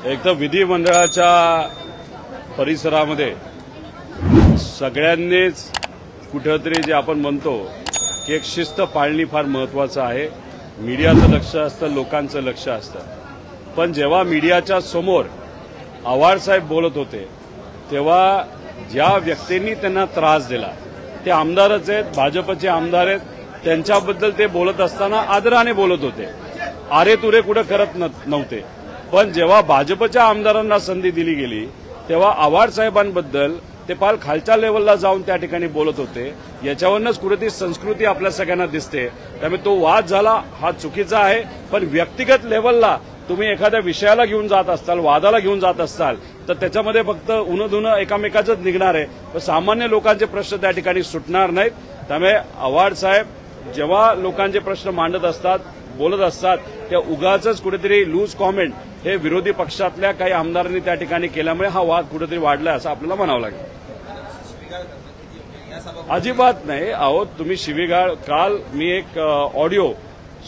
एक तर विधिमंडळाच्या परिसरामध्ये सगळ्यांनीच कुठेतरी जे आपण म्हणतो की एक शिस्त पाळणी फार महत्त्वाचं आहे। मीडियाचं लक्ष असतं, लोकांचं लक्ष असतं, पण जेव्हा मीडियाच्या समोर आव्हाड साहेब बोलत होते तेव्हा ज्या व्यक्तींनी त्यांना त्रास दिला ते आमदारच आहेत, भाजपचे आमदार आहेत, त्यांच्याबद्दल ते बोलत असताना आदराने बोलत होते, आरे तुरे कुठे करत नव्हते। पण जेव्हा भाजपच्या आमदारांना संधी दिली गेली तेव्हा आव्हाड साहेबांबद्दल ते फार खालच्या लेवलला जाऊन त्या ठिकाणी बोलत होते। याच्यावरच कुठेतरी संस्कृती आपल्या सगळ्यांना दिसते। त्यामुळे तो वाद झाला हा चुकीचा आहे, पण व्यक्तिगत लेवलला तुम्ही एखाद्या विषयाला घेऊन जात असताल, वादाला घेऊन जात असताल तर त्याच्यामध्ये फक्त उन्हं एकामेकाचंच निघणार आहे, पण सामान्य लोकांचे प्रश्न त्या ठिकाणी सुटणार नाहीत। त्यामुळे आव्हाड साहेब जेव्हा लोकांचे प्रश्न मांडत असतात, बोलत असतात, त्या उगाचच कुठेतरी लूज कॉमेंट हे विरोधी पक्षातल्या काही आमदारांनी त्या ठिकाणी केल्यामुळे हा वाद कुठेतरी वाढलाय असं आपल्याला म्हणावं लागेल। अजिबात नाही। अहो तुम्ही शिवीगाळ, काल मी एक ऑडिओ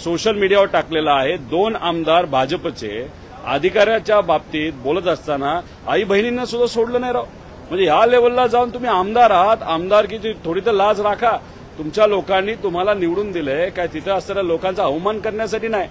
सोशल मीडियावर टाकलेला आहे। 2 आमदार भाजपचे अधिकाऱ्याच्या बाबतीत बोलत असताना आई बहिणींना सुद्धा सोडलं नाही राव। म्हणजे या लेवलला जाऊन तुम्ही आमदार आहात, आमदारकीची थोडी तर लाज राखा। तुमच्या लोकांनी तुम्हाला निवडून दिले, काय तिथं असणाऱ्या लोकांचा अवमान करण्यासाठी नाही,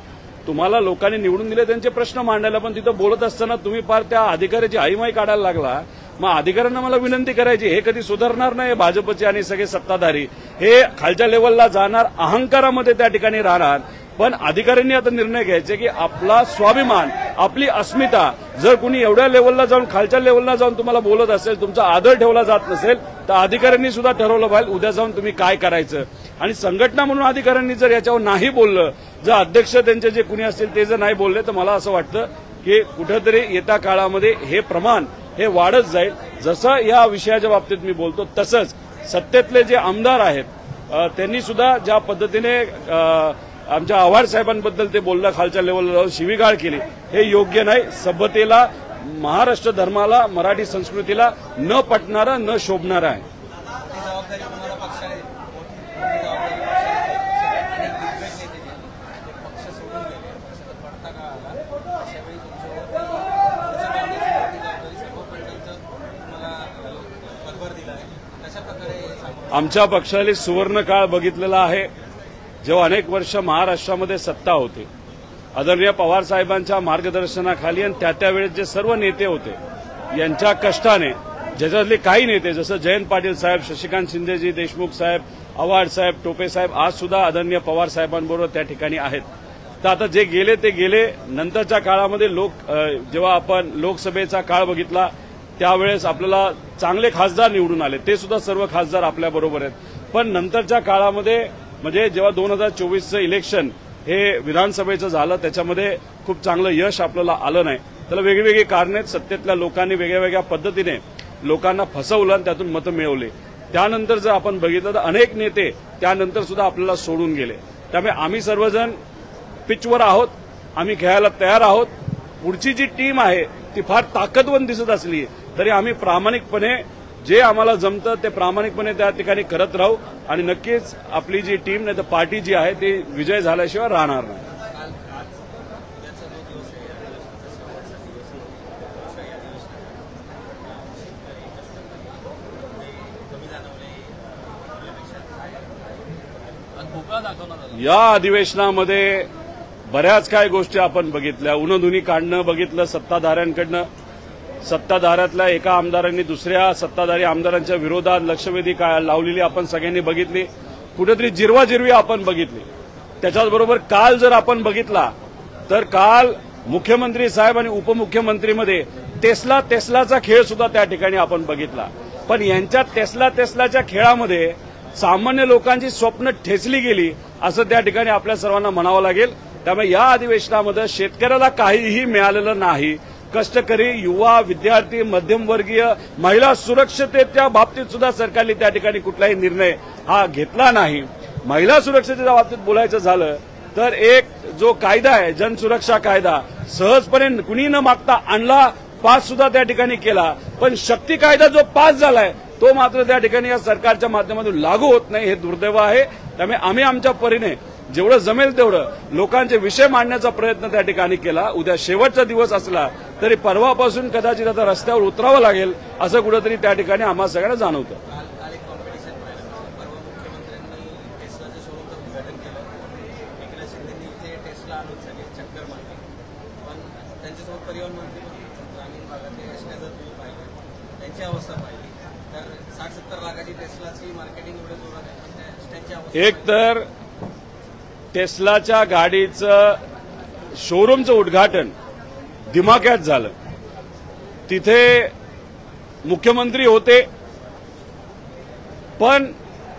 तुम्हाला लोकांनी निवडून दिले त्यांचे प्रश्न मांडायला, पण तिथं बोलत असताना तुम्ही फार त्या अधिकाऱ्याची आईमाई काढायला लागला। मग अधिकाऱ्यांना मला विनंती करायची, हे कधी सुधारणार नाही भाजपचे आणि सगळे सत्ताधारी, हे खालच्या लेवलला जाणार, अहंकारामध्ये त्या ठिकाणी राहणार। पण अधिकाऱ्यांनी आता निर्णय घ्यायचे की आपला स्वाभिमान, आपली अस्मिता, जर कुणी एवढ्या लेवलला जाऊन खालच्या लेवलला जाऊन तुम्हाला बोलत असेल, तुमचा आदर ठेवला जात नसेल तर अधिकाऱ्यांनी सुद्धा ठरवलं पाहिजे उद्या जाऊन तुम्ही काय करायचं। आणि संघटना म्हणून अधिकाऱ्यांनी जर याच्यावर नाही बोललं, जर अध्यक्ष त्यांचे जे कुणी असतील ते जर नाही बोलले, तर मला असं वाटतं की कुठेतरी येत्या काळामध्ये हे प्रमाण हे वाढत जाईल। जसं या विषयाच्या बाबतीत मी बोलतो तसंच सत्तेतले जे आमदार आहेत त्यांनी सुद्धा ज्या पद्धतीने आमच्या आव्हाड साहेबांबद्दल ते बोललं, खालच्या लेवलला जाऊन शिवीगाळ केली, हे योग्य नाही। सभ्यतेला, महाराष्ट्र धर्माला, मराठी संस्कृतीला न पटणारं, न शोभणारं आहे। आमच्या पक्षाने सुवर्ण काळ बघितलेला आहे, जेव्हा अनेक वर्ष महाराष्ट्रामध्ये सत्ता होती, आदरणीय पवार साहेबांच्या मार्गदर्शनाखाली आणि त्या वेळेस जे सर्व नेते होते यांच्या कष्टाने, ज्याच्यातले काही नेते जसं जयंत पाटील साहेब, शशिकांत शिंदेजी, देशमुख साहेब, आव्हाड साहेब, टोपे साहेब आज सुद्धा आदरणीय पवार साहेबांबरोबर त्या ठिकाणी आहेत। तर आता जे गेले ते गेले। नंतरच्या काळामध्ये जेव्हा आपण लोकसभेचा काळ बघितला त्यावेळेस आपल्याला चांगले खासदार निवडून आले, ते सुद्धा सर्व खासदार आपल्याबरोबर आहेत। पण नंतरच्या काळामध्ये म्हणजे जेव्हा 2024चं इलेक्शन हे विधानसभेचं झालं त्याच्यामध्ये खूप चांगलं यश आपल्याला आलं नाही। त्याला वेगवेगळी कारणे आहेत, सत्तेतल्या लोकांनी वेगळ्या पद्धतीने लोकांना फसवलं आणि त्यातून मतं मिळवली। त्यानंतर जर आपण बघितलं तर अनेक नेते त्यानंतर सुद्धा आपल्याला सोडून गेले। त्यामुळे आम्ही सर्वजण पिचवर आहोत, आम्ही खेळायला तयार आहोत। पुढची जी टीम आहे ती फार ताकदवान दिसत असली तरी आम्ही प्रामाणिकपणे जे आम्हाला जमतं ते प्रामाणिकपणे त्या ठिकाणी करत राहू आणि नक्कीच आपली जी टीम नाही तर पार्टी जी आहे ती विजय झाल्याशिवाय राहणार नाही। या अधिवेशनामध्ये बऱ्याच काय गोष्टी आपण बघितल्या, उन्हधुनी काढणं बघितलं सत्ताधाऱ्यांकडनं, सत्ताधाऱ्यातल्या एका आमदारांनी दुसऱ्या सत्ताधारी आमदारांच्या विरोधात लक्षवेधी लावलेली आपण सगळ्यांनी बघितली, कुठेतरी जिरवाजिरवी आपण बघितली। त्याच्याबरोबर काल जर आपण बघितला तर काल मुख्यमंत्री साहेब आणि उपमुख्यमंत्रीमध्ये टेस्लाचा खेळ सुद्धा त्या ठिकाणी आपण बघितला। पण यांच्या टेस्लाच्या खेळामध्ये सामान्य लोकांची स्वप्न ठेचली गेली असं त्या ठिकाणी आपल्या सर्वांना म्हणावं लागेल। त्यामुळे या अधिवेशनामध्ये शेतकऱ्याला काहीही मिळालेलं नाही। कष्टकरी, युवा, विद्यार्थी, मध्यमवर्गीय, महिला सुरक्षिततेच्या बाबतीत सुद्धा सरकारने त्या ठिकाणी कुठलाही निर्णय हा घेतला नाही। महिला सुरक्षिततेच्या बाबतीत बोलायचं झालं तर एक जो कायदा आहे जनसुरक्षा कायदा सहजपणे कुणी न मागता आणला, पास सुद्धा त्या ठिकाणी केला, पण शक्ती कायदा जो पास झालाय तो मात्र त्या ठिकाणी या सरकारच्या माध्यमातून लागू होत नाही, हे दुर्दैव आहे। त्यामुळे आम्ही आमच्या परीने जेवढं जमेल तेवढं लोकांचे विषय मांडण्याचा प्रयत्न त्या ठिकाणी केला. उद्या शेवटचा दिवस असला तरी परवापासून कदाचित आता रस्त्यावर उतरावं लागेल असं कुठेतरी त्या ठिकाणी आम्हा सगळ्यांना जाणवतं. परिवहन मंत्री ग्रामीण भागातील एसट्या तुम्ही पाहिजे त्यांची अवस्था पाहिली तर 60-70 लाखाची टेस्लाची मार्केटिंग एवढे जोरात आहे पण त्यांची अवस्था एक तर टेस्लाच्या गाडीचं शोरूमचं उद्घाटन दिमाक्यात झालं. तिथे मुख्यमंत्री होते पण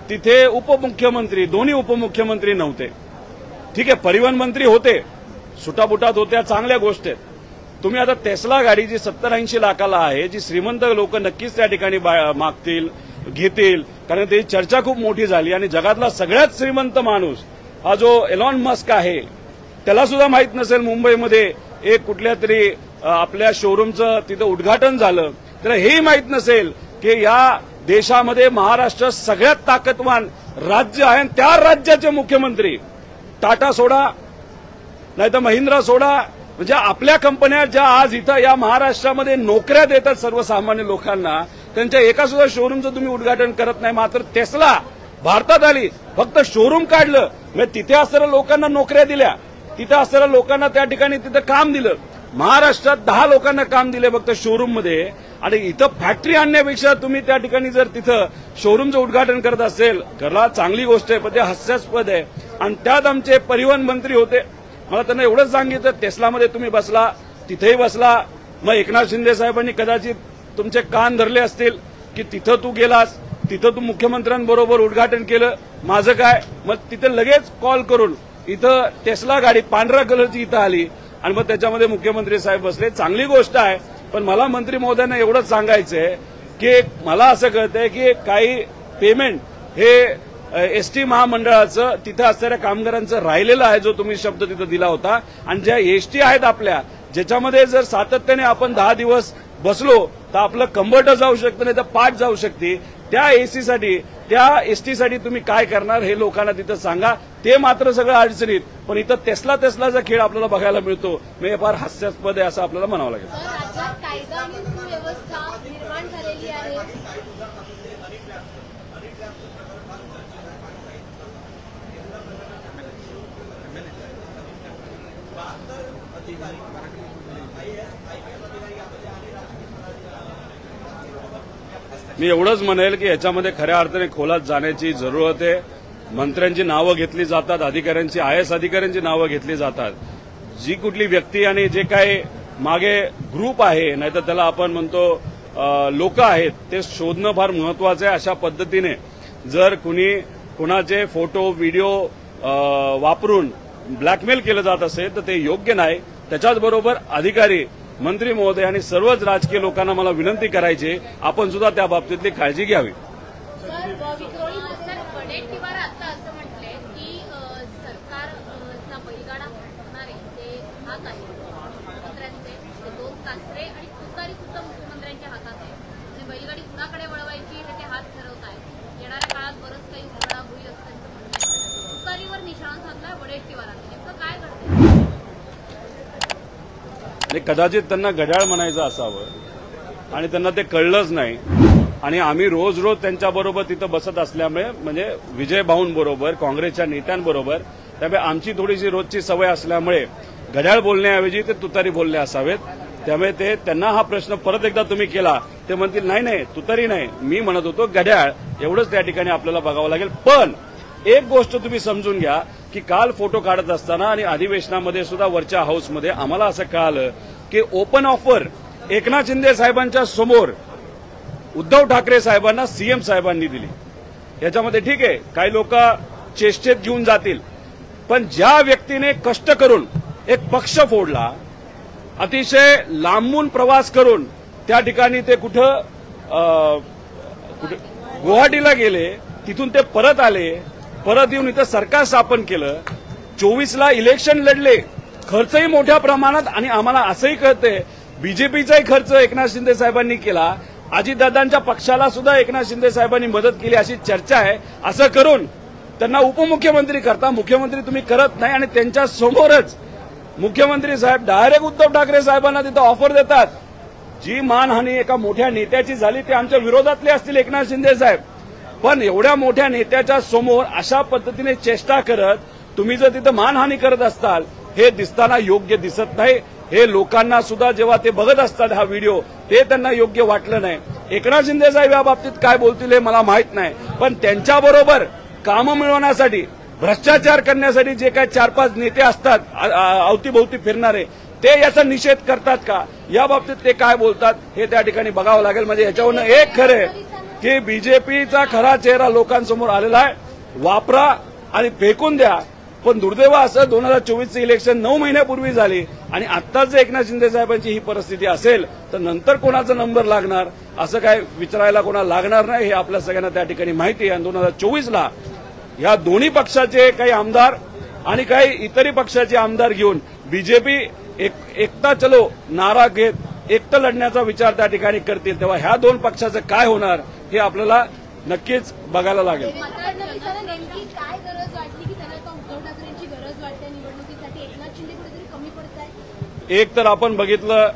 तिथे उपमुख्यमंत्री दोन्ही उपमुख्यमंत्री नव्हते. ठीक आहे, परिवहन मंत्री होते, सुटाबुटात होत्या, चांगल्या गोष्टी आहेत. तुम्ही आता टेस्ला गाडी जी 70-80 लाखाला आहे, जी श्रीमंत लोक नक्कीच त्या ठिकाणी मागतील, घेतील, कारण त्याची चर्चा खूप मोठी झाली आणि जगातला सगळ्यात श्रीमंत माणूस हा जो एलॉन मस्क आहे त्याला सुद्धा माहित नसेल मुंबईमध्ये एक कुठल्या तरी आपल्या शोरूमचं तिथं उद्घाटन झालं, तर हेही माहित नसेल की या देशामध्ये महाराष्ट्र सगळ्यात ताकदवान राज्य आहे. त्या राज्याचे मुख्यमंत्री टाटा सोडा नाहीतर महिंद्रा सोडा, म्हणजे आपल्या कंपन्या ज्या आज इथं या महाराष्ट्रामध्ये नोकऱ्या देतात सर्वसामान्य लोकांना, त्यांच्या एका सुद्धा शोरूमचं तुम्ही उद्घाटन करत नाही. मात्र टेस्ला भारतात आली, फक्त शोरूम काढलं, म्हणजे तिथे असणाऱ्या लोकांना नोकऱ्या दिल्या, तिथे असणाऱ्या लोकांना त्या ठिकाणी तिथं काम दिलं. महाराष्ट्रात 10 लोकांना काम दिले फक्त शोरूममध्ये, आणि इथं फॅक्टरी आणण्यापेक्षा तुम्ही त्या ठिकाणी जर तिथं शोरूमचं उद्घाटन करत असेल, घरला चांगली गोष्ट आहे, पण ते हास्यास्पद आहे. आणि त्यात आमचे परिवहन मंत्री होते, मला त्यांना एवढंच सांगितलं टेस्लामध्ये तुम्ही बसला, तिथेही बसला, मग एकनाथ शिंदे साहेबांनी कदाचित तुमचे कान धरले असतील की तिथं तू गेलास, तिथं तू मुख्यमंत्र्यांबरोबर उद्घाटन केलं, माझं काय. मग तिथं लगेच कॉल करून इथं टेस्ला गाडी पांढऱ्या कलरची इथं आली आणि मग त्याच्यामध्ये मुख्यमंत्री साहेब बसले. चांगली गोष्ट आहे, पण मला मंत्री महोदयांना एवढंच सांगायचंय की मला असं कळतंय की काही पेमेंट हे एसटी महामंडळाचं तिथं असणाऱ्या कामगारांचं राहिलेलं आहे, जो तुम्ही शब्द तिथं दिला होता. आणि ज्या एसटी आहेत आपल्या, ज्याच्यामध्ये जर सातत्याने आपण 10 दिवस बसलो तर आपलं कंबरट जाऊ शकतं, नाही तर पाठ जाऊ शकते. त्या एसीसाठी, त्या एसटीसाठी तुम्ही काय करणार हे लोकांना तिथं सांगा. ते मात्र सगळं अडचणीत, पण इथं टेस्लाचा खेळ आपल्याला बघायला मिळतो. म्हणजे फार हास्यास्पद आहे असं आपल्याला म्हणावं लागेल. राज्यात कायदा आणि सुव्यवस्था निर्माण झालेली आहे. मी एवढंच म्हणेल की याच्यामध्ये खऱ्या अर्थाने खोलात जाण्याची जरूरत आहे. मंत्र्यांची नावं घेतली जातात, अधिकाऱ्यांची, IAS अधिकाऱ्यांची नावं घेतली जातात. जी कुठली व्यक्ती आणि जे काही मागे ग्रुप आहे, नाहीतर त्याला आपण म्हणतो लोक आहेत, ते शोधणं फार महत्वाचं आहे. अशा पद्धतीने जर कुणाचे फोटो व्हिडिओ वापरून ब्लॅकमेल केलं जात असेल तर ते योग्य नाही. त्याच्याचबरोबर अधिकारी, मंत्री महोदय आणि सर्वच राजकीय लोकांना मला विनंती करायची, आपण सुद्धा त्या बाबतीतली काळजी घ्यावी. वडेट्टीवार आता असं म्हटलंय की सरकारचा बैलगाडा होणार आहे ते हात आहे मुख्यमंत्र्यांचे, ते 2 कासरे आणि तुतारी सुद्धा मुख्यमंत्र्यांच्या हातात आहे. आणि बैलगाडी कुणाकडे वळवायची हे ते हात ठरवत आहेत. येणाऱ्या काळात बरंच काही घडामोडी असतात. तुतारीवर निशाणा साधलाय वडेट्टीवारांनी, नेमकं काय करते? कदाचित त्यांना घड्याळ म्हणायचं असावं आणि त्यांना ते कळलंच नाही. आणि आम्ही रोज त्यांच्याबरोबर तिथं बसत असल्यामुळे, म्हणजे विजय भाऊंबरोबर, काँग्रेसच्या नेत्यांबरोबर, त्यामुळे आमची थोडीशी रोजची सवय असल्यामुळे घड्याळ बोलण्याऐवजी ते तुतारी बोलले असावेत. त्यामुळे त्यांना हा प्रश्न परत एकदा तुम्ही केला, ते म्हणतील नाही तुतारी नाही, मी म्हणत होतो घड्याळ. एवढंच त्या ठिकाणी आपल्याला बघावं लागेल. पण एक गोष्ट तुम्ही समजून घ्या की काल फोटो काढत असताना आणि अधिवेशनामध्ये सुद्धा वरच्या हाऊसमध्ये आम्हाला असं कळालं की ओपन ऑफर एकनाथ शिंदे साहेबांच्या समोर उद्धव ठाकरे साहेबांना सीएम साहेबांनी दिली. याच्यामध्ये ठीक आहे, काही लोक चेष्टेत घेऊन जातील, पण ज्या व्यक्तीने कष्ट करून एक पक्ष फोडला, अतिशय लांबून प्रवास करून त्या ठिकाणी ते कुठं गुवाहाटीला गेले, तिथून ते परत आले, परत येऊन इथं सरकार स्थापन केलं, 24ला इलेक्शन लढले, खर्चही मोठ्या प्रमाणात. आणि आम्हाला असंही कळतंय बीजेपीचाही खर्च एकनाथ शिंदे साहेबांनी केला, अजितदादांच्या पक्षाला सुद्धा एकनाथ शिंदे साहेबांनी मदत केली अशी चर्चा आहे. असं करून त्यांना उपमुख्यमंत्री करता, मुख्यमंत्री तुम्ही करत नाही. आणि त्यांच्या समोरच मुख्यमंत्री साहेब डायरेक्ट उद्धव ठाकरे साहेबांना तिथं ऑफर देतात. जी मानहानी एका मोठ्या नेत्याची झाली ते आमच्या विरोधातले असतील एकनाथ शिंदे साहेब, पण एवढ्या मोठ्या नेत्याच्या समोर अशा पद्धतीने चेष्टा करत तुम्ही जर तिथं मानहानी करत असताल, हे दिसताना योग्य दिसत नाही. हे लोकांना सुद्धा जेव्हा ते बघत असतात हा व्हिडिओ, ते त्यांना योग्य वाटलं नाही. एकनाथ शिंदे साहेब या बाबतीत काय बोलतील हे मला माहित नाही, पण त्यांच्याबरोबर कामं मिळवण्यासाठी, भ्रष्टाचार करण्यासाठी जे काही 4-5 नेते असतात अवतीभोवती फिरणारे, ते याचा निषेध करतात का, या बाबतीत ते काय बोलतात हे त्या ठिकाणी बघावं लागेल. म्हणजे याच्यावरनं एक खरं की बीजेपीचा खरा चेहरा लोकांसमोर आलेला आहे. वापरा आणि फेकून द्या. पण दुर्दैव असं 2024चे इलेक्शन 9 महिन्यापूर्वी झाली आणि आत्ताच जर एकनाथ शिंदे साहेबांची ही परिस्थिती असेल तर नंतर कोणाचा नंबर लागणार असं काय विचारायला कोणाला लागणार नाही. हे आपल्या सगळ्यांना त्या ठिकाणी माहिती आहे. 2024ला या दोन्ही पक्षाचे काही आमदार आणि काही इतरही पक्षाचे आमदार घेऊन बीजेपी एकता चलो नारा घेत एकटं लढण्याचा विचार त्या ठिकाणी करतील. तेव्हा ह्या दोन पक्षाचं काय होणार हे आपल्याला नक्कीच बघायला लागेल. नेमकी काय गरज वाटली की त्यांना उद्धव ठाकरेंची गरज वाटते निवडणुकीसाठी, एकनाथ शिंदे कुठेतरी कमी पडत आहे? एक तर आपण बघितलं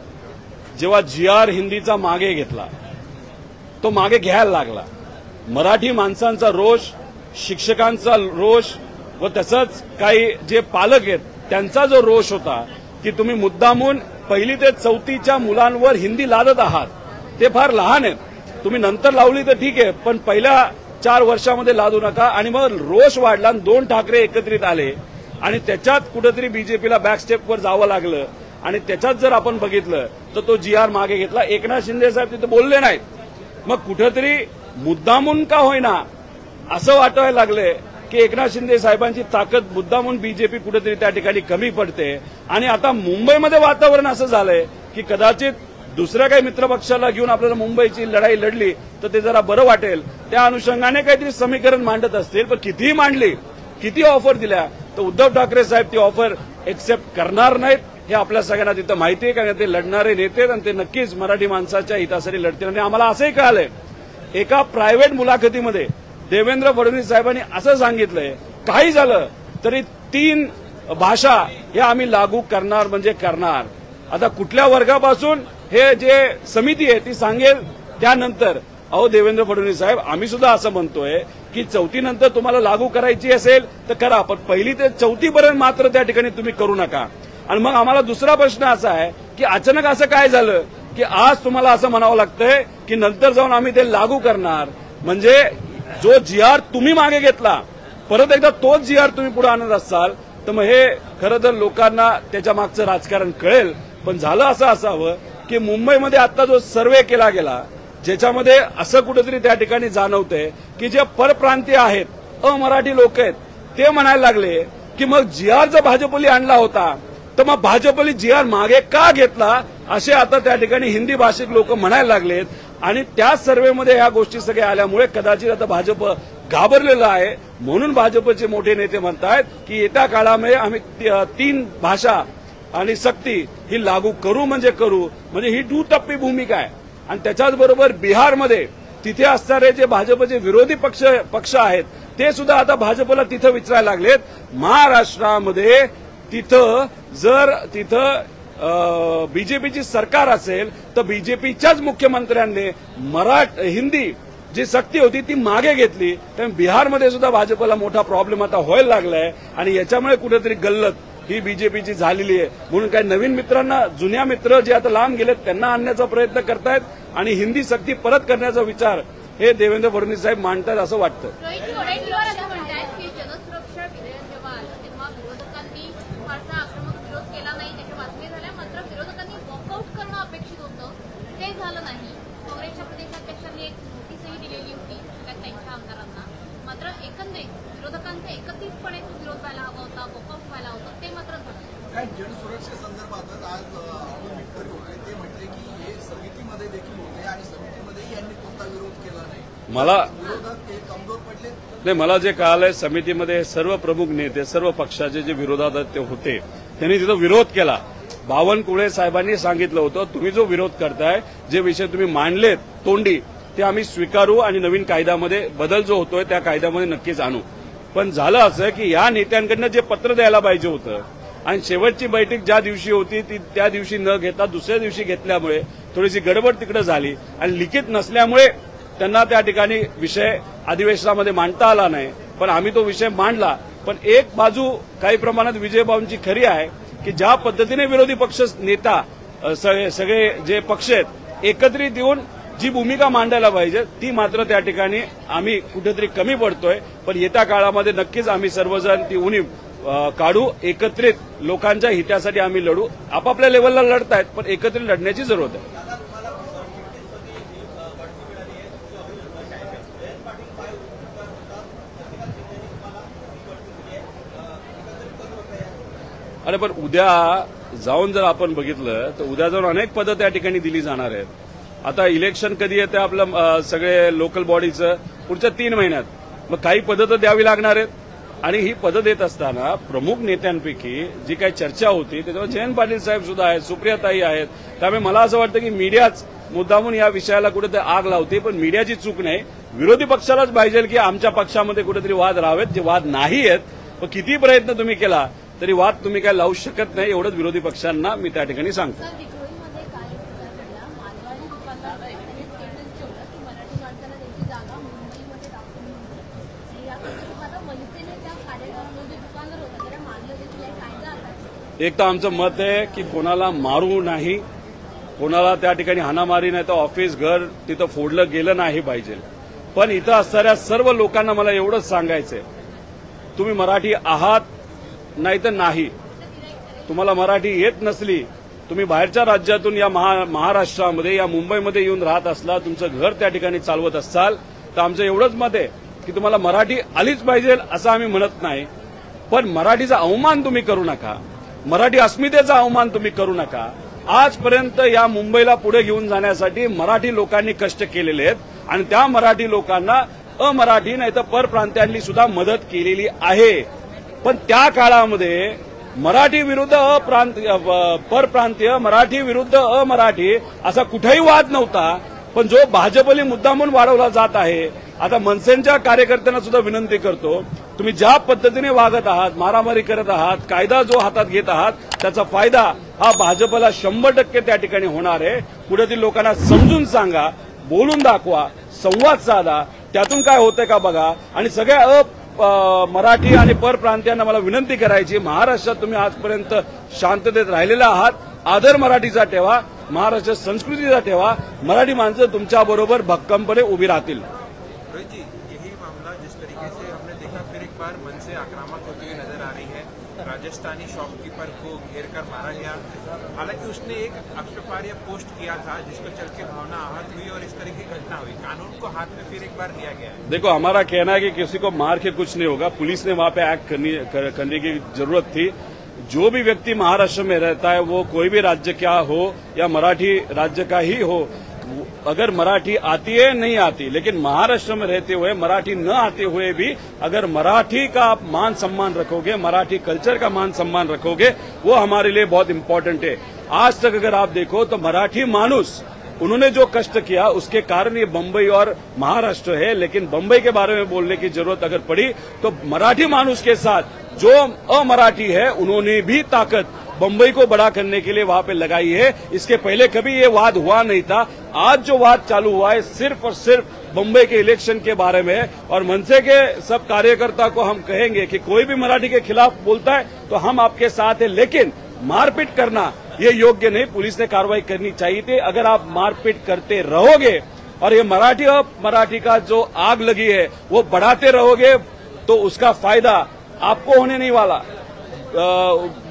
जेव्हा GR हिंदीचा मागे घेतला, तो मागे घ्यायला लागला. मराठी माणसांचा रोष, शिक्षकांचा रोष व तसंच काही जे पालक आहेत त्यांचा जो रोष होता की तुम्ही मुद्दामून 1ली ते 4थीच्या मुलांवर हिंदी लादत आहात. ते फार लहान आहेत, तुम्ही नंतर लावली तर ठीक आहे, पण पहिल्या 4 वर्षामध्ये लादू नका. आणि मग रोष वाढला, 2 ठाकरे एकत्रित आले आणि त्याच्यात कुठेतरी बीजेपीला बॅकस्टेपवर जावं लागलं. आणि त्याच्यात जर आपण बघितलं तर तो GR मागे घेतला. एकनाथ शिंदे साहेब तिथे बोलले नाहीत. मग कुठेतरी मुद्दामून का होईना असं वाटायला लागले की एकनाथ शिंदे साहेबांची ताकद मुद्दामून बीजेपी कुठेतरी त्या ठिकाणी कमी पडते. आणि आता मुंबईमध्ये वातावरण असं झालंय की कदाचित दुसऱ्या काही मित्रपक्षाला घेऊन आपल्याला मुंबईची लढाई लढली तर ते जरा बरं वाटेल, त्या अनुषंगाने काहीतरी समीकरण मांडत असतील. पण कितीही मांडली, किती ऑफर दिल्या, तर उद्धव ठाकरे साहेब ती ऑफर एक्सेप्ट करणार नाहीत. हे आपल्या सगळ्यांना तिथं माहिती आहे, कारण ते लढणारे नेते आणि ते नक्कीच मराठी माणसाच्या हितासाठी लढतील. आणि आम्हाला असंही कळालंय, एका प्रायव्हेट मुलाखतीमध्ये देवेंद्र फडणवीस साहेबांनी असं सांगितलंय, काही झालं तरी 3 भाषा हे आम्ही लागू करणार म्हणजे करणार. आता कुठल्या वर्गापासून हे जे समिती आहे ती सांगेल त्यानंतर. अहो देवेंद्र फडणवीस साहेब, आम्ही सुद्धा असं म्हणतोय की 4थी नंतर तुम्हाला लागू करायची असेल तर करा, पण 1ली ते 4थी पर्यंत मात्र त्या ठिकाणी तुम्ही करू नका. आणि मग आम्हाला दुसरा प्रश्न असा आहे की अचानक असं काय झालं की आज तुम्हाला असं म्हणावं लागतंय की नंतर जाऊन आम्ही ते लागू करणार. म्हणजे जो GR तुम्ही मागे घेतला परत एकदा तोच GR तुम्ही पुढे आणत असाल तर मग हे खरं तर लोकांना त्याच्या मागचं राजकारण कळेल. पण झालं असं असावं की मुंबईमध्ये आता जो सर्व्हे केला गेला ज्याच्यामध्ये असं कुठेतरी त्या ठिकाणी जाणवतंय की जे परप्रांतीय आहेत, अमराठी लोक आहेत, ते म्हणायला लागले की मग GR जर भाजपली आणला होता तर मग भाजपली GR मागे का घेतला, असे आता त्या ठिकाणी हिंदी भाषिक लोक म्हणायला लागलेत. आणि त्या सर्व्हेमध्ये ह्या गोष्टी सगळ्या आल्यामुळे कदाचित आता भाजप घाबरलेलं आहे. म्हणून भाजपचे मोठे नेते म्हणतात की येत्या काळामध्ये आम्ही 3 भाषा आणि सक्ती ही लागू करू म्हणजे करू. म्हणजे ही दुटप्पी भूमिका आहे. आणि त्याच्याच बरोबर बिहारमध्ये तिथे असणारे जे भाजपचे विरोधी पक्ष आहेत ते सुद्धा आता भाजपला तिथं विचारायला लागलेत. महाराष्ट्रामध्ये जर बीजेपीची सरकार असेल तर बीजेपीच्याच मुख्यमंत्र्यांनी हिंदी जी सक्ती होती ती मागे घेतली. त्यामुळे बिहारमध्ये सुद्धा भाजपला मोठा प्रॉब्लेम आता व्हायला लागलाय. आणि याच्यामुळे कुठेतरी गल्लत ही बीजेपीची झालेली आहे. म्हणून काही नवीन मित्रांना, जुन्या मित्र जे आता लांब गेलेत त्यांना आणण्याचा प्रयत्न करतायत आणि हिंदी सक्ती परत करण्याचा विचार हे देवेंद्र फडणवीस साहेब मांडतात असं वाटतं. जनसुरक्षा विधेयक जेव्हा आलं तेव्हा विरोधकांनी फारसा आक्रमक विरोध केला नाही, त्याच्या बातम्या झाल्या. मात्र विरोधकांनी वॉकआउट करणं अपेक्षित होतं, ते झालं नाही. काँग्रेसच्या प्रदेशाध्यक्षांनी एक नोटीसही दिलेली होती त्यांच्या आमदारांना. मात्र एकंदरीत विरोधकांचा एकत्रितपणे विरोध व्हायला हवा होता, वॉकआउट व्हायला होतं, ते मात्र झालं. काय जनसुरक्षेसंदर्भातच आज अतुल मिटकरी होते, ते म्हटले की हे समितीमध्ये देखील होते आणि समितीमध्येही यांनी कोणता विरोध केला नाही. विरोधात ते कमजोर पडले नाही. मला जे कळालंय समितीमध्ये सर्व प्रमुख नेते, सर्व पक्षाचे जे विरोधात ते होते त्यांनी तिथं विरोध केला. बावनकुळे साहेबांनी सांगितलं होतं तुम्ही जो विरोध करताय, जे विषय तुम्ही मांडलेत तोंडी, ते आम्ही स्वीकारू आणि नवीन कायद्यामध्ये बदल जो होतोय त्या कायद्यामध्ये नक्कीच आणू. पण झालं असं की या नेत्यांकडनं जे पत्र द्यायला पाहिजे होतं आणि शेवटची बैठक ज्या दिवशी होती ती त्या दिवशी न घेता दुसऱ्या दिवशी घेतल्यामुळे थोडीशी गडबड तिकडे झाली आणि लिखित नसल्यामुळे त्यांना त्या ठिकाणी विषय अधिवेशनामध्ये मांडता आला नाही. पण आम्ही तो विषय मांडला. पण एक बाजू काही प्रमाणात विजयबाबूंची खरी आहे की ज्या पद्धतीने विरोधी पक्ष नेता सगळे जे पक्ष आहेत एकत्रित येऊन जी भूमिका मांडायला पाहिजे ती मात्र त्या ठिकाणी आम्ही कुठेतरी कमी पडतोय. पण येत्या काळामध्ये नक्कीच आम्ही सर्वजण ती उणीव काढू. एकत्रित लोकांच्या हितासाठी आम्ही लढू. आपापल्या लेवलला लढतायत पण एकत्रित लढण्याची जरूरत आहे. अरे पण उद्या जाऊन जर आपण बघितलं तर उद्या जाऊन अनेक पदं त्या ठिकाणी दिली जाणार आहेत. आता इलेक्शन कधी येते आपलं सगळे लोकल बॉडीचं पुढच्या 3 महिन्यात. मग काही पदं तर द्यावी लागणार आहेत आणि ही पदं देत असताना प्रमुख नेत्यांपैकी जी काही चर्चा होती त्याच्यावर जयंत पाटील साहेब सुद्धा आहेत, सुप्रियाताई आहेत. त्यामुळे मला असं वाटतं की मीडियाच मुद्दामून या विषयाला कुठेतरी आग लावते. पण मीडियाची चूक नाही. विरोधी पक्षालाच पाहिजे की आमच्या पक्षामध्ये कुठेतरी वाद राहावेत. जे वाद नाही आहेत पण किती प्रयत्न तुम्ही केला तरी वाद तुम्ही काय लावू शकत नाही. एवढंच विरोधी पक्षांना मी त्या ठिकाणी सांगतो. एक तर आमचं मत आहे की कोणाला मारू नाही, कोणाला त्या ठिकाणी हाणामारी नाही तर ऑफिस घर तिथं फोडलं गेलं नाही पाहिजे. पण इथं असणाऱ्या सर्व लोकांना मला एवढंच सांगायचंय, तुम्ही मराठी आहात नाही तर नाही. तुम्हाला मराठी येत नसली, तुम्ही बाहेरच्या राज्यातून या महाराष्ट्रामध्ये या मुंबईमध्ये येऊन राहत असला, तुमचं घर त्या ठिकाणी चालवत असाल तर आमचं एवढंच मत आहे की तुम्हाला मराठी आलीच पाहिजे असं आम्ही म्हणत नाही. पण मराठीचा अवमान तुम्ही करू नका, मराठी अस्मितेचा अवमान तुम्ही करू नका. आजपर्यंत या मुंबईला पुढे घेऊन जाण्यासाठी मराठी लोकांनी कष्ट केलेले आहेत आणि त्या मराठी लोकांना अमराठी नाही तर परप्रांतीयांनी सुद्धा मदत केलेली आहे. पण त्या काळामध्ये मराठी विरुद्ध परप्रांतीय, मराठी विरुद्ध अमराठी असा कुठेही वाद नव्हता. पण जो भाजपने मुद्दामून वाढवला जात आहे. आता मनसेच्या कार्यकर्त्यांना सुद्धा विनंती करतो, तुम्ही ज्या पद्धतीने वागत आहात, मारामारी करत आहात, कायदा जो हातात घेत आहात त्याचा फायदा हा भाजपला 100% त्या ठिकाणी होणार आहे. कुठेतरी लोकांना समजून सांगा, बोलून दाखवा, संवाद साधा, त्यातून काय होतंय का बघा. आणि सगळ्या मराठी आणि परप्रांतीयांना मला विनंती करायची, महाराष्ट्रात तुम्ही आजपर्यंत शांततेत राहिलेला आहात, आदर मराठीचा ठेवा, महाराष्ट्र संस्कृतीचा ठेवा. मराठी माणसं तुमच्याबरोबर भक्कमपणे उभी राहतील. रोहित जी, यही मामला जिस तरीके से हमने देखा फिर एक बार मन से आक्रामक होती हुई नजर आ रही है. राजस्थानी शॉपकीपर को घेर कर मारा गया. हालांकि उसने एक आक्षेपार्ह पोस्ट किया था जिसको चल के भावना आहत हुई और इस तरह की घटना हुई. कानून को हाथ में फिर एक बार लिया गया है. देखो, हमारा कहना है कि किसी को मार के कुछ नहीं होगा. पुलिस ने वहां पे एक्ट करने की जरूरत थी. जो भी व्यक्ति महाराष्ट्र में रहता है वो कोई भी राज्य का हो या मराठी राज्य का ही हो, अगर मराठी आती है नहीं आती, लेकिन महाराष्ट्र में रहते हुए मराठी न आते हुए भी अगर मराठी का आप मान सम्मान रखोगे, मराठी कल्चर का मान सम्मान रखोगे, वो हमारे लिए बहुत इम्पोर्टेंट है. आज तक अगर आप देखो तो मराठी मानुस उन्होंने जो कष्ट किया उसके कारण ये बम्बई और महाराष्ट्र है. लेकिन बम्बई के बारे में बोलने की जरूरत अगर पड़ी तो मराठी मानुस के साथ जो अमराठी है उन्होंने भी ताकत बम्बई को बड़ा करने के लिए वहां पे लगाई है. इसके पहले कभी ये वाद हुआ नहीं था. आज जो वाद चालू हुआ है सिर्फ और सिर्फ बम्बई के इलेक्शन के बारे में. और मनसे के सब कार्यकर्ता को हम कहेंगे कि कोई भी मराठी के खिलाफ बोलता है तो हम आपके साथ है, लेकिन मारपीट करना ये योग्य नहीं. पुलिस ने कार्रवाई करनी चाहिए थी. अगर आप मारपीट करते रहोगे और ये मराठी का जो आग लगी है वो बढ़ाते रहोगे तो उसका फायदा आपको होने नहीं वाला,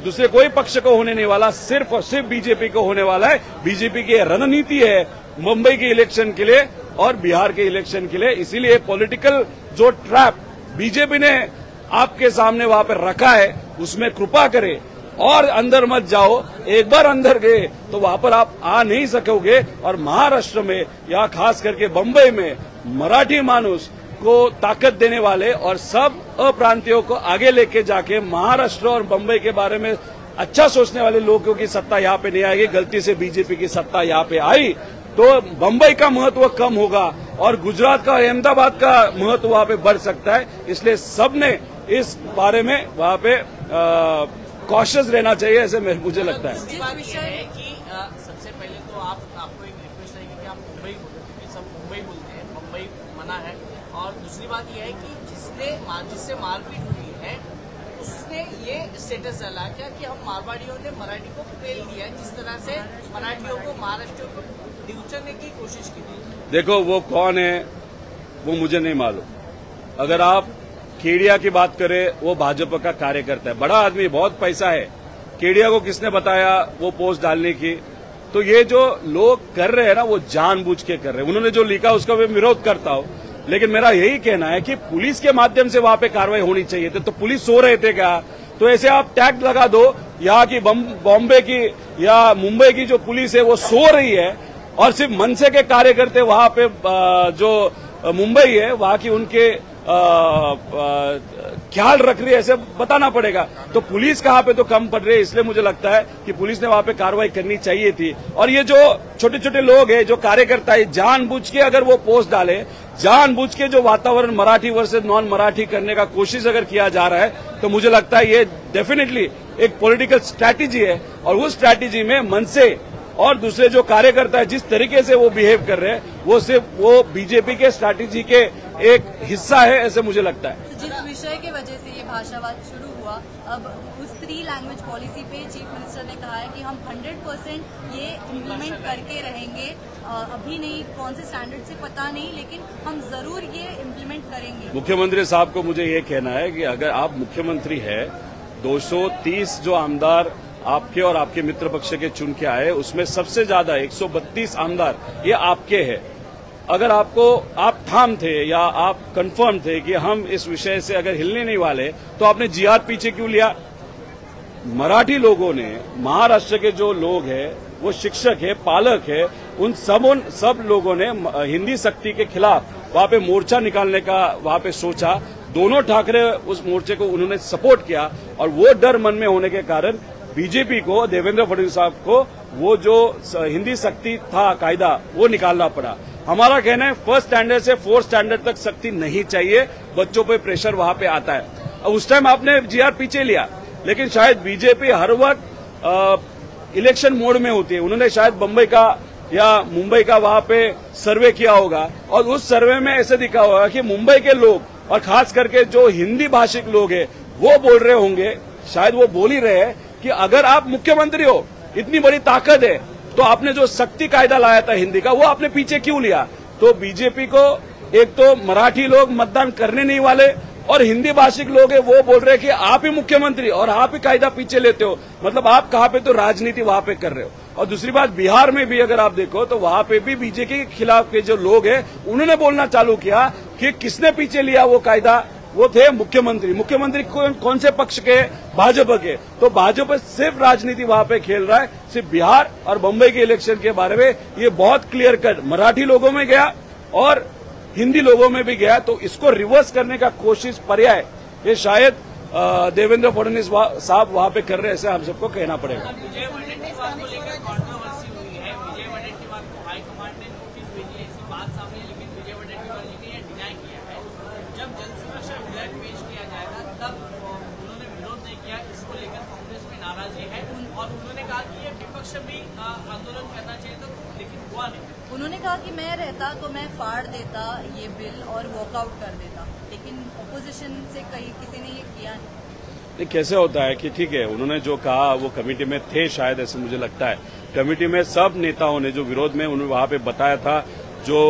दूसरे कोई पक्ष को होने नहीं वाला, सिर्फ और सिर्फ बीजेपी को होने वाला है. बीजेपी की रणनीति है मुंबई के इलेक्शन के लिए और बिहार के इलेक्शन के लिए. इसीलिए पॉलिटिकल जो ट्रैप बीजेपी ने आपके सामने वहां पर रखा है उसमें कृपा करें और अंदर मत जाओ. एक बार अंदर गए तो वहां पर आप आ नहीं सकोगे. और महाराष्ट्र में या खास करके बम्बई में मराठी मानुस को ताकत देने वाले और सब अप्रांतियों को आगे लेके जाके महाराष्ट्र और बम्बई के बारे में अच्छा सोचने वाले लोगों की सत्ता यहाँ पे नहीं आएगी. गलती से बीजेपी की सत्ता यहाँ पे आई तो बंबई का महत्व कम होगा और गुजरात का और अहमदाबाद का महत्व वहां पे बढ़ सकता है। इसलिए सबने इस बारे में वहां पे कॉशियस रहना चाहिए, ऐसे मुझे लगता है। दूसरी बात यह है कि सबसे पहले तो आपको एक रिक्वेस्ट रहेगी कि आप मुंबई बोलो, क्योंकि सब मुंबई बोलते हैं, मुंबई मना है। और दूसरी बात यह है कि जिससे मारपीट हुई है उसने ये स्टेटस डाला क्या कि हम मारवाड़ियों ने मराठी को फेल दिया है, जिस तरह से मराठियों को महाराष्ट्रियों को डिवचने की कोशिश की थी। देखो वो कौन है वो मुझे नहीं मालूम। अगर आप केडिया की बात करें, वो भाजपा का कार्यकर्ता है, बड़ा आदमी, बहुत पैसा है। केडिया को किसने बताया वो पोस्ट डालने की? तो ये जो लोग कर रहे हैं ना, वो जानबूझ के कर रहे हैं। उन्होंने जो लिखा उसका मैं विरोध करता हूं, लेकिन मेरा यही कहना है कि पुलिस के माध्यम से वहां पे कार्रवाई होनी चाहिए थी। तो पुलिस सो रहे थे क्या? तो ऐसे आप टैग लगा दो, यहाँ की बॉम्बे की या मुंबई की जो पुलिस है वो सो रही है और सिर्फ मनसे के कार्यकर्ते वहां पे जो मुंबई है वहां की उनके ख्याल रख रही है, ऐसे बताना पड़ेगा। तो पुलिस कहाँ पे तो कम पड़ रही है, इसलिए मुझे लगता है कि पुलिस ने वहां पे कार्रवाई करनी चाहिए थी। और ये जो छोटे छोटे लोग हैं, जो कार्यकर्ता है, जानबूझ के अगर वो पोस्ट डाले, जानबूझ के जो वातावरण मराठी वर्सेस नॉन मराठी करने का कोशिश अगर किया जा रहा है, तो मुझे लगता है ये डेफिनेटली एक पॉलिटिकल स्ट्रैटेजी है। और उस स्ट्रैटेजी में मनसे और दूसरे जो कार्यकर्ता है जिस तरीके से वो बिहेव कर रहे हैं, वो सिर्फ वो बीजेपी के स्ट्रैटेजी के एक हिस्सा है, ऐसे मुझे लगता है। जिस विषय के वजह से ये भाषावाद शुरू हुआ, अब उस 3 लैंग्वेज पॉलिसी पे चीफ मिनिस्टर ने कहा है कि हम 100% ये इम्प्लीमेंट करके रहेंगे। अभी नहीं, कौन से स्टैंडर्ड से पता नहीं, लेकिन हम जरूर ये इम्प्लीमेंट करेंगे। मुख्यमंत्री साहब को मुझे ये कहना है कि अगर आप मुख्यमंत्री है, 230 जो आमदार आपके और आपके मित्र पक्ष के चुन के आए, उसमें सबसे ज्यादा 132 आमदार ये आपके हैं। अगर आप ठाम थे या आप कंफर्म थे कि हम इस विषय से अगर हिलने नहीं वाले, तो आपने जिहाद पीछे क्यों लिया? मराठी लोगों ने, महाराष्ट्र के जो लोग हैं, वो शिक्षक है, पालक है, उन सब लोगों ने हिंदी सक्ति के खिलाफ वहां पे मोर्चा निकालने का वहां पे सोचा। दोनों ठाकरे उस मोर्चे को उन्होंने सपोर्ट किया और वो डर मन में होने के कारण बीजेपी को, देवेंद्र फडणवीस साहब को, वो जो हिंदी सख्ती था कायदा, वो निकालना पड़ा। हमारा कहना है 1st स्टैंडर्ड से 4th स्टैंडर्ड तक सख्ती नहीं चाहिए, बच्चों पे प्रेशर वहां पे आता है। अब उस टाइम आपने जीआर पीछे लिया, लेकिन शायद बीजेपी हर वक्त इलेक्शन मोड में होती है। उन्होंने शायद बंबई का या मुंबई का वहां पे सर्वे किया होगा और उस सर्वे में ऐसे दिखा होगा कि मुंबई के लोग और खास करके जो हिंदी भाषिक लोग हैं वो बोल रहे होंगे, शायद वो बोल ही रहे हैं कि अगर आप मुख्यमंत्री हो, इतनी बड़ी ताकत है, तो आपने जो सख्ती कायदा लाया था हिंदी का, वो आपने पीछे क्यों लिया? तो बीजेपी को एक तो मराठी लोग मतदान करने नहीं वाले और हिंदी भाषिक लोग हैं वो बोल रहे हैं कि आप ही मुख्यमंत्री और आप ही कायदा पीछे लेते हो, मतलब आप कहाँ पे तो राजनीति वहां पे कर रहे हो। और दूसरी बात, बिहार में भी अगर आप देखो तो वहां पे भी बीजेपी के खिलाफ के जो लोग हैं उन्होंने बोलना चालू किया कि किसने पीछे लिया वो कायदा, वो थे मुख्यमंत्री कौन से पक्ष के? भाजपा के। तो भाजपा सिर्फ राजनीति वहां पे खेल रहा है। सिर्फ बिहार और बंबई के इलेक्शन के बारे में ये बहुत क्लियर कट मराठी लोगों में गया और हिंदी लोगों में भी गया। तो इसको रिवर्स करने का कोशिश पर्याय ये शायद देवेंद्र फडणवीस साहब वहां पे कर रहे हैं, ऐसे हम सबको कहना पड़ेगा। विजय वडेट्टीवार को लेकर कंट्रोवर्सी हुई है। विजय वडेट्टीवार को हाईकमांड ने नोटिस भेजी, ऐसी बात सामने, लेकिन विजय वडेट्टीवार जी ने यह डिनाई किया है। जब जन सुरक्षा विधेयक पेश किया जाएगा तब उन्होंने विरोध नहीं किया, इसको लेकर कांग्रेस में नाराजगी है और उन्होंने कहा कि ये विपक्ष भी आंदोलन करना चाहिए, तो लेकिन हुआ नहीं। उन्होंने कहा कि मैं रहता तो मैं फाड़ देता ये बिल और वॉकआउट कर देता, लेकिन ऑपोजिशन से किसी ने ये किया नहीं। कैसे होता है कि ठीक है, उन्होंने जो कहा वो कमेटी में थे शायद, ऐसे मुझे लगता है। कमेटी में सब नेताओं ने जो विरोध में उन्होंने वहां पे बताया था, जो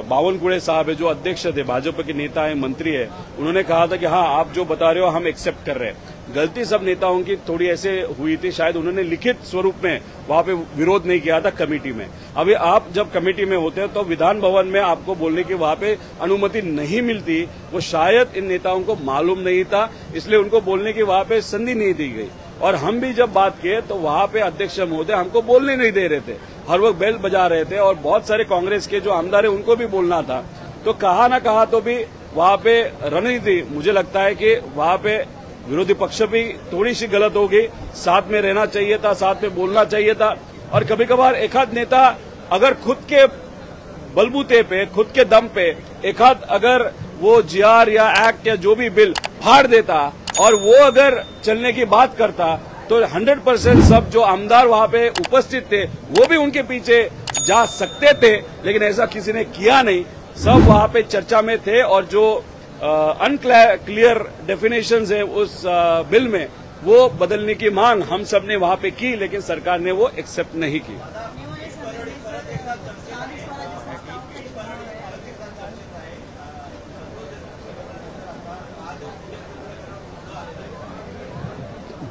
बावनकुळे साहब है जो अध्यक्ष थे, भाजपा के नेता है, मंत्री है, उन्होंने कहा था कि हाँ आप जो बता रहे हो हम एक्सेप्ट कर रहे हैं। गलती सब नेताओं की थोड़ी ऐसे हुई थी, शायद उन्होंने लिखित स्वरूप में वहां पे विरोध नहीं किया था कमेटी में। अभी आप जब कमेटी में होते हैं तो विधान भवन में आपको बोलने की वहां पे अनुमति नहीं मिलती, वो शायद इन नेताओं को मालूम नहीं था, इसलिए उनको बोलने की वहां पे संधि नहीं दी गई। और हम भी जब बात किए तो वहां पे अध्यक्ष महोदय हमको बोलने नहीं दे रहे थे, हर वक्त बेल बजा रहे थे और बहुत सारे कांग्रेस के जो आमदार है उनको भी बोलना था। तो कहा ना कहा तो भी वहां पे रणनीति, मुझे लगता है कि वहां पे विरोधी पक्ष भी थोड़ी सी गलत हो गई। साथ में रहना चाहिए था, साथ में बोलना चाहिए था। और कभी कभार एक आध नेता अगर खुद के बलबूते पे, खुद के दम पे एकाध अगर वो जीआर या एक्ट या जो भी बिल फाड़ देता और वो अगर चलने की बात करता तो 100% सब जो आमदार वहां पे उपस्थित थे वो भी उनके पीछे जा सकते थे, लेकिन ऐसा किसी ने किया नहीं। सब वहां पे चर्चा में थे और जो अनक्लियर डेफिनेशंस है उस बिल में वो बदलने की मांग हम सब ने वहां पे की, लेकिन सरकार ने वो एक्सेप्ट नहीं की।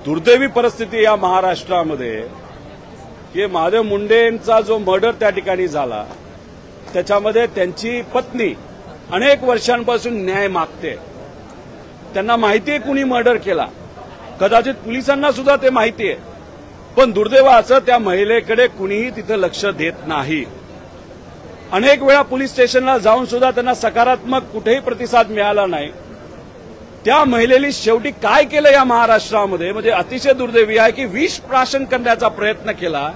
दुर्दैवी परिस्थिती या महाराष्ट्रामध्ये की महादेव मुंडेंचा जो मर्डर त्या ठिकाणी झाला त्याच्यामध्ये त्यांची पत्नी अनेक वर्षांपासून न्याय मागते। त्यांना माहितीये कुणी मर्डर केला, कदाचित पोलिसांना सुद्धा ते माहितीये, पण दुर्दैवाचं त्या महिलेकडे कुणीही तिथं लक्ष देत नाही। अनेक वेळा पोलीस स्टेशनला जाऊन सुद्धा त्यांना सकारात्मक कुठेही प्रतिसाद मिळाला नाही। त्या महिलेने शेवटी काय केलं या महाराष्ट्रामध्ये म्हणजे अतिशय दुर्दैवी आहे की विष प्राशन करण्याचा प्रयत्न केला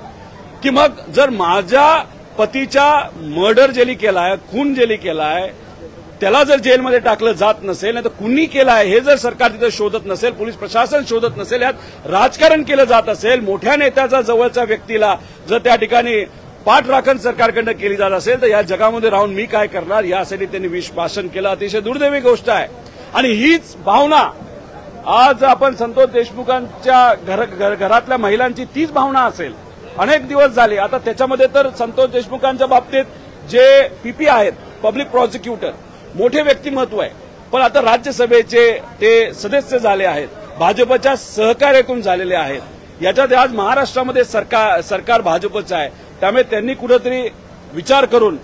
की मग जर माझ्या पतीचा मर्डर ज्याने केलाय, खून ज्याने केलाय, त्याला जर जेलमध्ये टाकलं जात नसेल नाही तर कुणी केलाय हे जर सरकार तिथं शोधत नसेल, पोलीस प्रशासन शोधत नसेल, यात राजकारण केलं जात असेल, मोठ्या नेत्याचा जवळच्या व्यक्तीला जर त्या ठिकाणी पाठराखण सरकारकडनं केली जात असेल तर या जगामध्ये राहून मी काय करणार, यासाठी त्यांनी विष प्राशन केलं। अतिशय दुर्दैवी गोष्ट आहे आणि हीच भावना आज आपण संतोष देशमुखांच्या घरातल्या महिलांची तीच भावना असेल। अनेक दिवस झाले आता त्याच्यामध्ये तर संतोष देशमुखांच्या बाबतीत जे पीपी आहेत, पब्लिक प्रॉसिक्युटर, मोठे व्यक्तिमत्व आहे, पण आता राज्यसभेचे ते सदस्य झाले आहेत, भाजपच्या सहकार्यातून झालेले आहेत। याच्यात आज महाराष्ट्रामध्ये सरकार भाजपचं आहे, त्यामुळे त्यांनी कुठेतरी विचार करून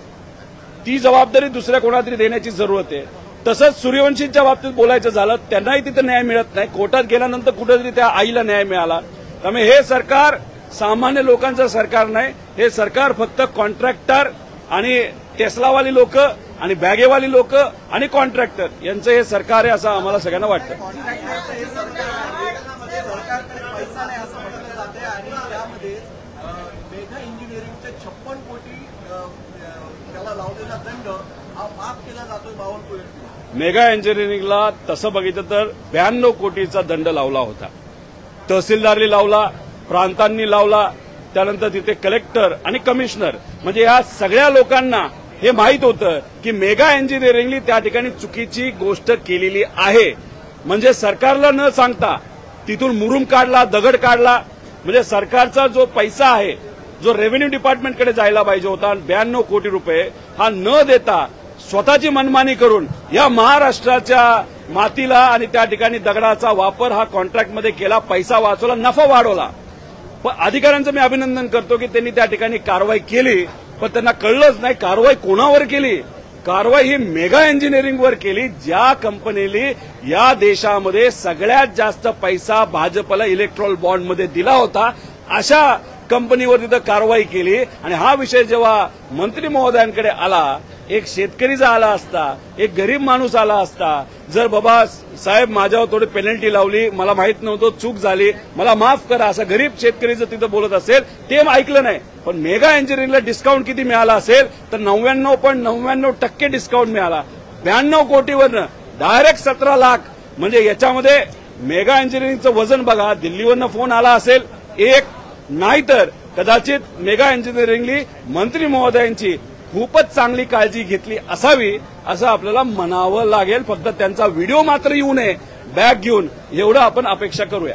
ती जबाबदारी दुसऱ्या कोणातरी देण्याची जरूरत आहे। तसंच सूर्यवंशींच्या बाबतीत बोलायचं झालं, त्यांनाही तिथे न्याय मिळत नाही। कोर्टात गेल्यानंतर कुठेतरी त्या आईला न्याय मिळाला। त्यामुळे हे सरकार सामान्य लोकांचं सरकार नाही, हे सरकार फक्त कॉन्ट्रॅक्टर आणि टेस्लावाली लोक आणि बॅगेवाली लोक आणि कॉन्ट्रॅक्टर यांचं हे सरकार आहे असं आम्हाला सगळ्यांना वाटतं। मेगा इंजिनिअरिंगचे 56 कोटी त्याला लावलेला दंड हा माफ केला जातोय 52 कोटी। मेगा इंजिनिअरिंगला तसं बघितलं तर 92 कोटीचा दंड लावला होता। तहसीलदारनी लावला, प्रांतांनी लावला, त्यानंतर तिथे कलेक्टर आणि कमिशनर म्हणजे या सगळ्या लोकांना हे माहित होतं की मेगा इंजिनिअरिंगनी त्या ठिकाणी चुकीची गोष्ट केलेली आहे। म्हणजे सरकारला न सांगता तिथून मुरुम काढला, दगड काढला, म्हणजे सरकारचा जो पैसा आहे जो रेव्हेन्यू डिपार्टमेंटकडे जायला पाहिजे होता 92 कोटी रुपये हा न देता स्वतःची मनमानी करून या महाराष्ट्राच्या मातीला आणि त्या ठिकाणी दगडाचा वापर हा कॉन्ट्रॅक्टमध्ये केला, पैसा वाचवला, नफा वाढवला। पण अधिकाऱ्यांचं मी अभिनंदन करतो की त्यांनी त्या ठिकाणी कारवाई केली, पण त्यांना कळलंच नाही कारवाई कोणावर केली। कारवाई ही मेगा इंजिनिअरिंगवर केली, ज्या कंपनीने या देशामध्ये सगळ्यात जास्त पैसा भाजपला इलेक्ट्रॉल बॉन्डमध्ये दिला होता अशा कंपनीवर तिथं कारवाई केली। आणि हा विषय जेव्हा मंत्री महोदयांकडे आला, एक शेतकरी जर आला असता, एक गरीब माणूस आला असता, जर बाबा साहेब माझ्यावर थोडी पेनल्टी लावली, मला माहित नव्हतं, चूक झाली, मला माफ करा, असं गरीब शेतकरी जर तिथं बोलत असेल ते ऐकलं नाही। पण मेगा इंजिनिअरिंगला डिस्काउंट किती मिळाला असेल तर 99.99% डिस्काउंट मिळाला। 92 कोटीवरनं डायरेक्ट 17 लाख, म्हणजे याच्यामध्ये मेगा इंजिनिअरिंगचं वजन बघा। दिल्लीवरनं फोन आला असेल एक, नाहीतर कदाचित मेगा इंजिनिअरिंगनी मंत्री महोदयांची खूपच चांगली काळजी घेतली असावी असं आपल्याला म्हणावं लागेल। फक्त त्यांचा व्हिडिओ मात्र येऊ नये बॅग घेऊन, एवढं आपण अपेक्षा करूया।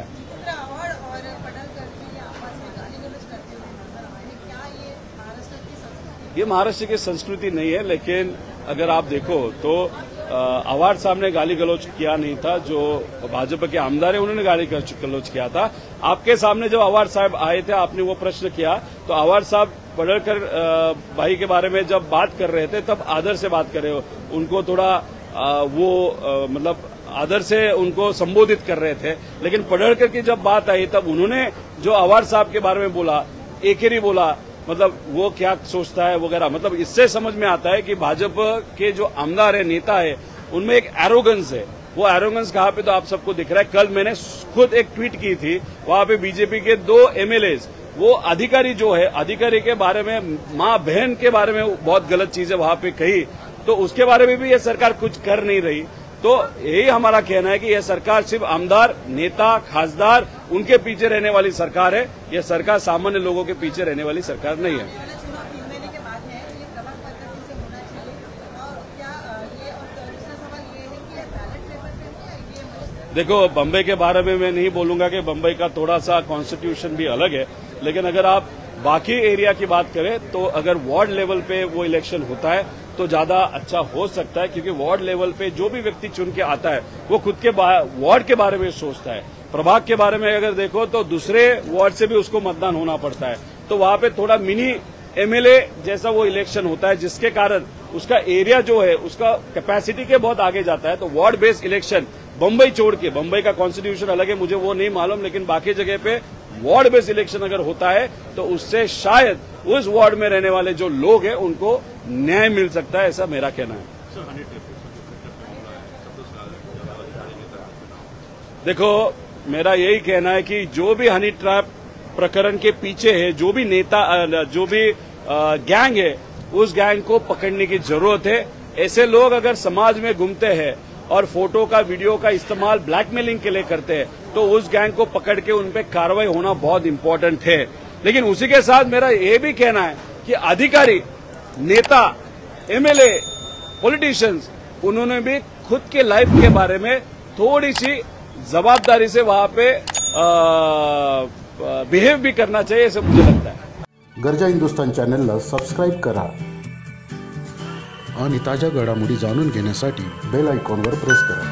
ये महाराष्ट्र की संस्कृति नहीं है, लेकिन अगर आप देखो तो अवार्ड साहब ने गाली गलौज किया नहीं था, जो भाजपा के आमदार है उन्होंने गाली गलौज किया था। आपके सामने जब अवार्ड साहब आए थे आपने वो प्रश्न किया तो अवार्ड साहब पडळकर भाई के बारे में जब बात कर रहे थे तब आदर से बात कर रहे हो, उनको थोड़ा मतलब आदर से उनको संबोधित कर रहे थे। लेकिन पडळकर की जब बात आई तब उन्होंने जो अवार्ड साहब के बारे में बोला, एकेरी बोला, मतलब वो क्या सोचता है वगैरह, मतलब इससे समझ में आता है कि भाजपा के जो आमदार है, नेता है, उनमें एक एरोगेंस है। वो एरोगेंस कहाँ पे तो आप सबको दिख रहा है। कल मैंने खुद एक ट्वीट की थी, वहां पे बीजेपी के 2 MLAs वो अधिकारी जो है, अधिकारी के बारे में, माँ बहन के बारे में बहुत गलत चीजें वहां पे कही, तो उसके बारे में भी ये सरकार कुछ कर नहीं रही। तो यही हमारा कहना है कि यह सरकार सिर्फ आमदार, नेता, खासदार उनके पीछे रहने वाली सरकार है। यह सरकार सामान्य लोगों के पीछे रहने वाली सरकार नहीं है। देखो, बम्बई के बारे में मैं नहीं बोलूंगा कि बम्बई का थोड़ा सा कॉन्स्टिट्यूशन भी अलग है, लेकिन अगर आप बाकी एरिया की बात करें तो अगर वार्ड लेवल पे वो इलेक्शन होता है तो ज्यादा अच्छा हो सकता है, क्योंकि वार्ड लेवल पे जो भी व्यक्ति चुन के आता है वो खुद के वार्ड के बारे में सोचता है। प्रभाग के बारे में अगर देखो तो दूसरे वार्ड से भी उसको मतदान होना पड़ता है, तो वहां पे थोड़ा मिनी एमएलए जैसा वो इलेक्शन होता है, जिसके कारण उसका एरिया जो है उसका कैपेसिटी के बहुत आगे जाता है। तो वार्ड बेस्ड इलेक्शन बम्बई छोड़ के, बम्बई का कॉन्स्टिट्यूशन अलग है, मुझे वो नहीं मालूम, लेकिन बाकी जगह पे वार्ड बेस्ड इलेक्शन अगर होता है तो उससे शायद उस वार्ड में रहने वाले जो लोग हैं उनको न्याय मिल सकता है, ऐसा मेरा कहना है। देखो, मेरा यही कहना है कि जो भी हनी ट्रैप प्रकरण के पीछे है, जो भी नेता, जो भी गैंग है, उस गैंग को पकड़ने की जरूरत है। ऐसे लोग अगर समाज में घूमते हैं और फोटो का, वीडियो का इस्तेमाल ब्लैकमेलिंग के लिए करते हैं तो उस गैंग को पकड़ के उन पे कार्रवाई होना बहुत इंपॉर्टेंट है। लेकिन उसी के साथ मेरा ये भी कहना है कि अधिकारी, नेता, एमएलए, पॉलिटिशियंस, उन्होंने भी खुद के लाइफ के बारे में थोड़ी सी जवाबदारी से वहां पे बिहेव भी करना चाहिए, ऐसा मुझे लगता है। गरजा हिंदुस्तान चॅनलला सबस्क्राईब करा आणि ताज्या घडामोडी जाणून घेण्यासाठी बेल आयकॉनवर प्रेस करा।